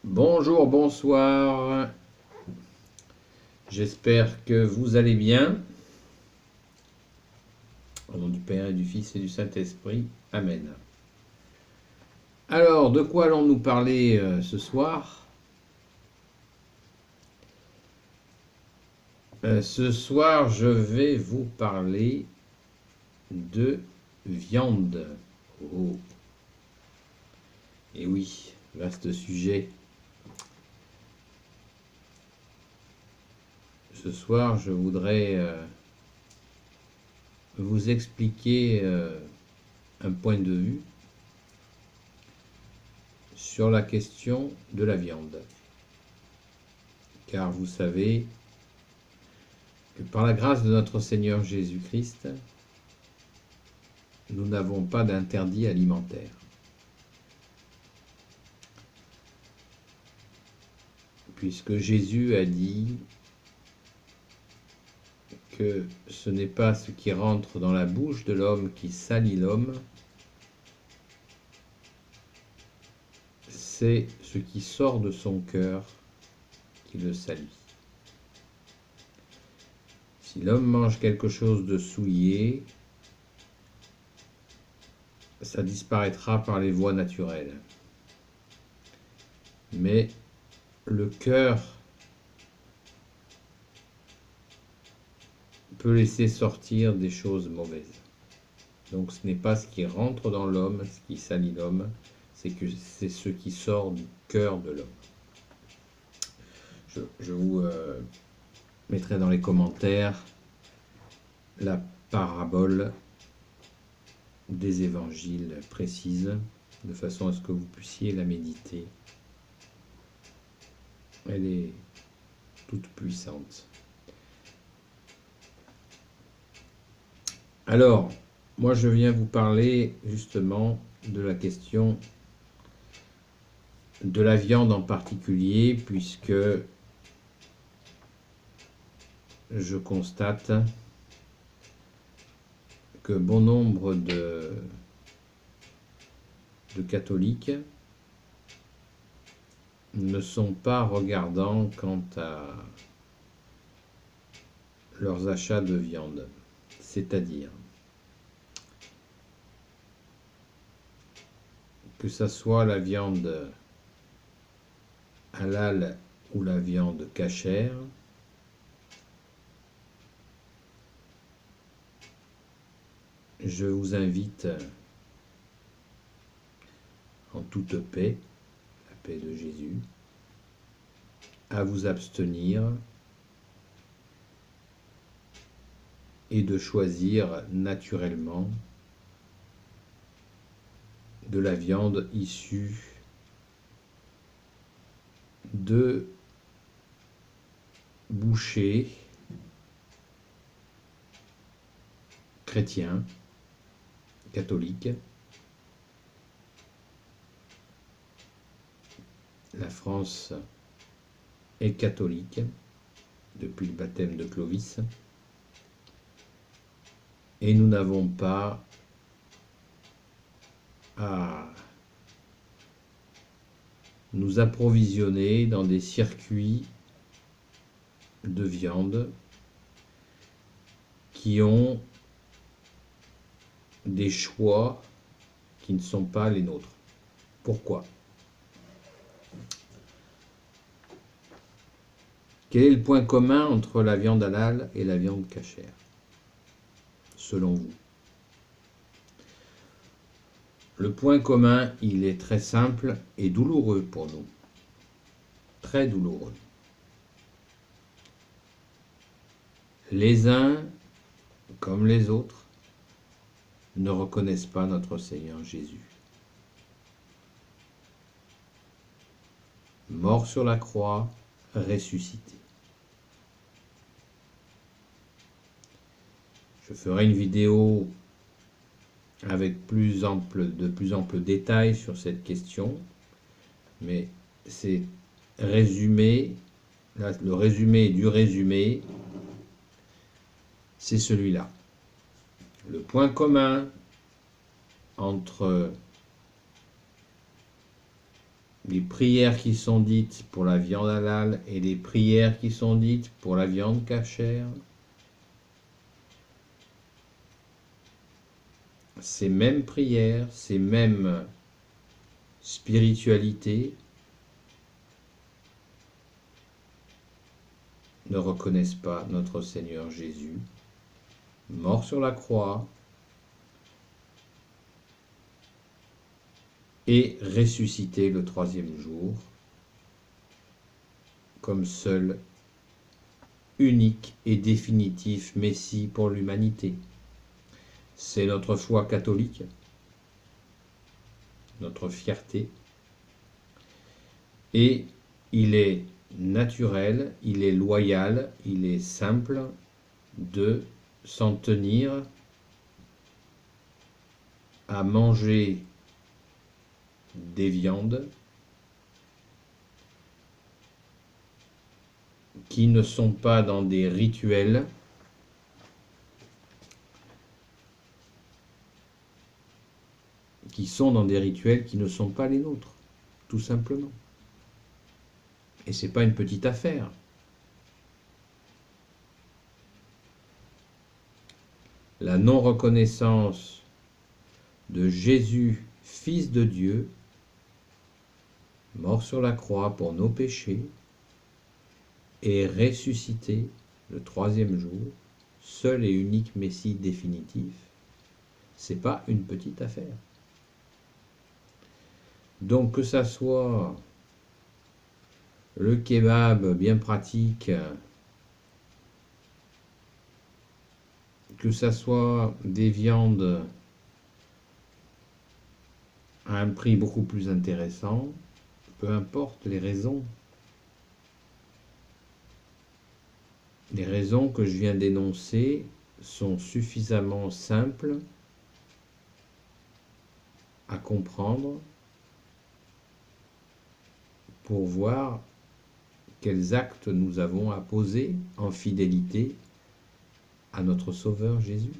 Bonjour, bonsoir. J'espère que vous allez bien. Au nom du Père et du Fils et du Saint-Esprit. Amen. Alors, de quoi allons-nous parler ce soir? Ce soir, je vais vous parler de viande. Oh. Et oui, vaste sujet. Ce soir, je voudrais vous expliquer un point de vue sur la question de la viande. Car vous savez que par la grâce de notre Seigneur Jésus-Christ, nous n'avons pas d'interdit alimentaire. Puisque Jésus a dit que ce n'est pas ce qui rentre dans la bouche de l'homme qui salit l'homme, c'est ce qui sort de son cœur qui le salit. Si l'homme mange quelque chose de souillé, ça disparaîtra par les voies naturelles. Mais le cœur peut laisser sortir des choses mauvaises. Donc ce n'est pas ce qui rentre dans l'homme, ce qui salit l'homme, c'est ce qui sort du cœur de l'homme. Je vous mettrai dans les commentaires la parabole des évangiles précise, de façon à ce que vous puissiez la méditer. Elle est toute puissante. Alors, moi je viens vous parler justement de la question de la viande en particulier, puisque je constate que bon nombre de catholiques ne sont pas regardants quant à leurs achats de viande. C'est-à-dire que ça soit la viande halal ou la viande cachère, je vous invite en toute paix, la paix de Jésus, à vous abstenir et de choisir naturellement de la viande issue de bouchers chrétiens, catholiques. La France est catholique depuis le baptême de Clovis. Et nous n'avons pas à nous approvisionner dans des circuits de viande qui ont des choix qui ne sont pas les nôtres. Pourquoi? Quel est le point commun entre la viande halal et la viande cachère, selon vous? Le point commun, il est très simple et douloureux pour nous. Très douloureux. Les uns, comme les autres, ne reconnaissent pas notre Seigneur Jésus. Mort sur la croix, ressuscité. Je ferai une vidéo avec de plus amples détails sur cette question, mais c'est résumé, le résumé du résumé, c'est celui-là. Le point commun entre les prières qui sont dites pour la viande halal et les prières qui sont dites pour la viande cachère, ces mêmes prières, ces mêmes spiritualités ne reconnaissent pas notre Seigneur Jésus, mort sur la croix et ressuscité le troisième jour, comme seul, unique et définitif Messie pour l'humanité. C'est notre foi catholique, notre fierté, et il est naturel, il est loyal, il est simple de s'en tenir à manger des viandes qui ne sont pas dans des rituels qui ne sont pas les nôtres, tout simplement. Et c'est pas une petite affaire. La non-reconnaissance de Jésus, Fils de Dieu, mort sur la croix pour nos péchés, et ressuscité le troisième jour, seul et unique Messie définitif, c'est pas une petite affaire. Donc que ça soit le kebab bien pratique, que ça soit des viandes à un prix beaucoup plus intéressant, peu importe les raisons. Les raisons que je viens d'énoncer sont suffisamment simples à comprendre pour voir quels actes nous avons à poser en fidélité à notre Sauveur Jésus.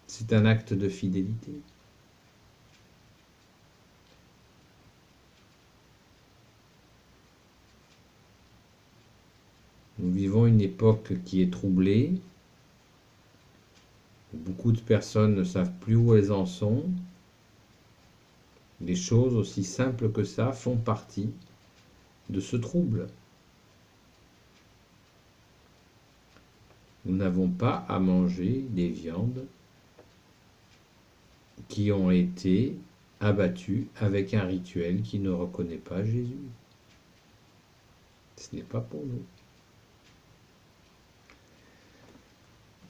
C'est un acte de fidélité. Nous vivons une époque qui est troublée, où beaucoup de personnes ne savent plus où elles en sont. Des choses aussi simples que ça font partie de ce trouble. Nous n'avons pas à manger des viandes qui ont été abattues avec un rituel qui ne reconnaît pas Jésus. Ce n'est pas pour nous.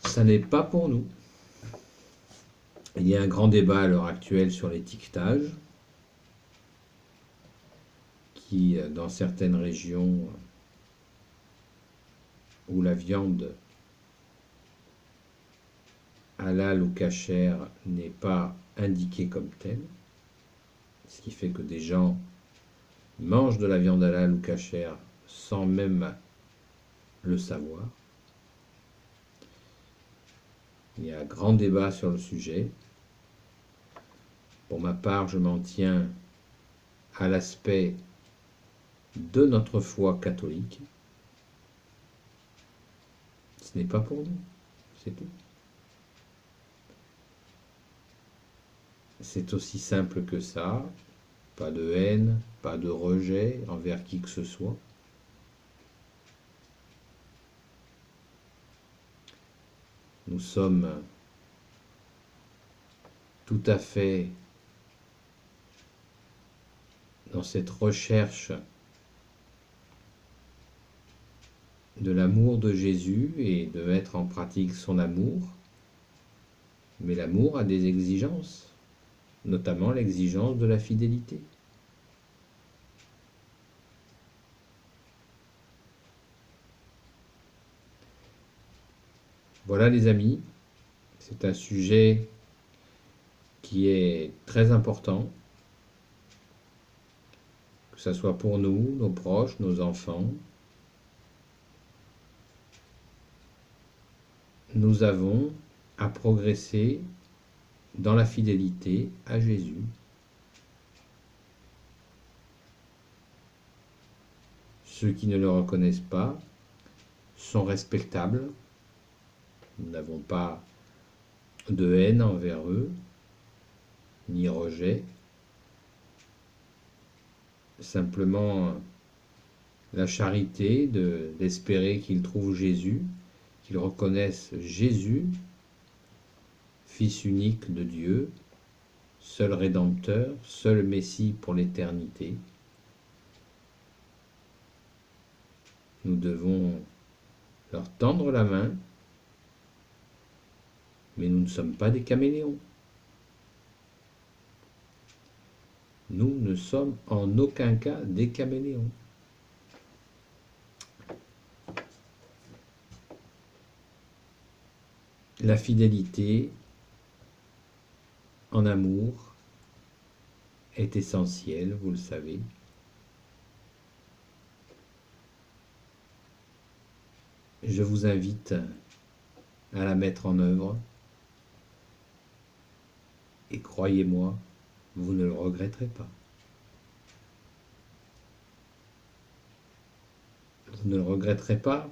Ça n'est pas pour nous. Il y a un grand débat à l'heure actuelle sur l'étiquetage, qui, dans certaines régions où la viande halal ou cachère n'est pas indiquée comme telle, ce qui fait que des gens mangent de la viande halal ou cachère sans même le savoir. Il y a un grand débat sur le sujet. Pour ma part, je m'en tiens à l'aspect de notre foi catholique. Ce n'est pas pour nous, c'est tout. C'est aussi simple que ça, pas de haine, pas de rejet envers qui que ce soit. Nous sommes tout à fait dans cette recherche de l'amour de Jésus et de mettre en pratique son amour. Mais l'amour a des exigences, notamment l'exigence de la fidélité. Voilà les amis, c'est un sujet qui est très important, que ce soit pour nous, nos proches, nos enfants. Nous avons à progresser dans la fidélité à Jésus. Ceux qui ne le reconnaissent pas sont respectables. Nous n'avons pas de haine envers eux, ni rejet. Simplement la charité d'espérer qu'ils trouvent Jésus, qu'ils reconnaissent Jésus, Fils unique de Dieu, seul Rédempteur, seul Messie pour l'éternité. Nous devons leur tendre la main, mais nous ne sommes pas des caméléons. Nous ne sommes en aucun cas des caméléons. La fidélité en amour est essentielle, vous le savez. Je vous invite à la mettre en œuvre et croyez-moi, vous ne le regretterez pas. Vous ne le regretterez pas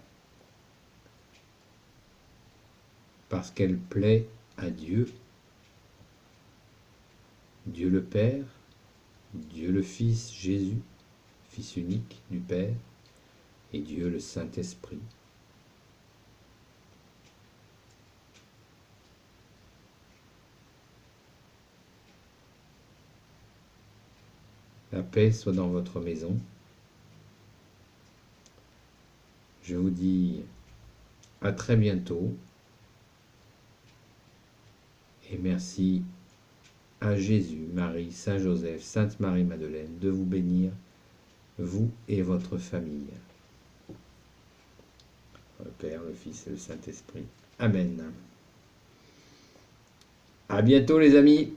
parce qu'elle plaît à Dieu, Dieu le Père, Dieu le Fils, Jésus, Fils unique du Père, et Dieu le Saint-Esprit. La paix soit dans votre maison. Je vous dis à très bientôt et merci à Jésus, Marie, Saint Joseph, Sainte Marie-Madeleine de vous bénir, vous et votre famille. Le Père, le Fils et le Saint-Esprit. Amen. À bientôt les amis.